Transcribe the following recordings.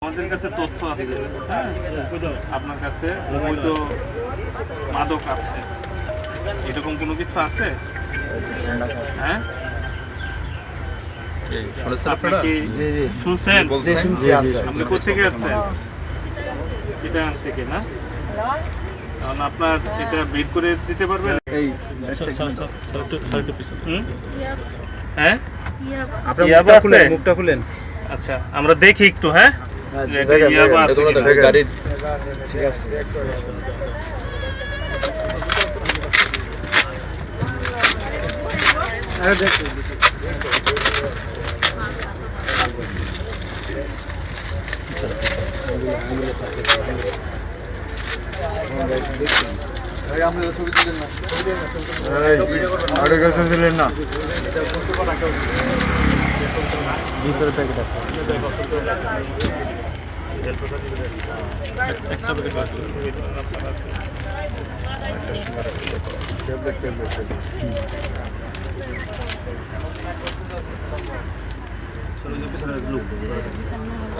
আমাদের কাছে তথ্য আছে, হ্যাঁ, আপনার কাছে অবৈধ মাদক আছে, এরকম কোনো কিছু আছে? হ্যাঁ, আপনি কি শুনছেন? আপনি কোথেকে আসছেন? এটা আনছে কি না? কারণ আপনার এটা বের করে দিতে পারবেন? হ্যাঁ, ইয়াবা আছে? মুখটা খুলেন। আচ্ছা, আমরা দেখি একটু। হ্যাঁ, এটা ইয়াবা আছে কিনা? গাড়ির ঠিক আছে। না ভিতরে প্যাকেট আছে।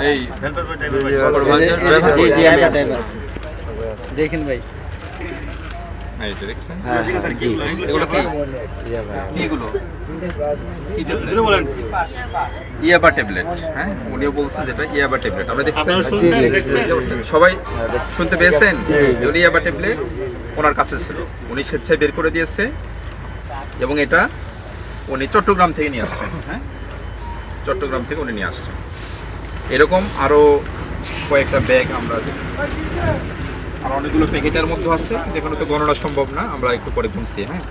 এই দেখেন ভাই, এই যে দেখছেন জি এগুলো কি এগুলো ইয়াবা ট্যাবলেট। হ্যাঁ, উনিও বলছেন যেটা ইয়াবা ট্যাবলেট। আমরা দেখছেন সবাই শুনতে পেয়েছেন যে ইয়াবা ট্যাবলেট ওনার কাছে ছিল, উনি স্বেচ্ছায় বের করে দিয়েছে এবং এটা উনি চট্টগ্রাম থেকে নিয়ে আসছেন। হ্যাঁ, চট্টগ্রাম থেকে উনি নিয়ে আসছেন। এরকম আরও কয়েকটা ব্যাগ আমরা আর অনেকগুলো প্যাকেটের মধ্যে আছে, যেখানে তো গণনা সম্ভব না, আমরা একটু পরে গুনছি। হ্যাঁ,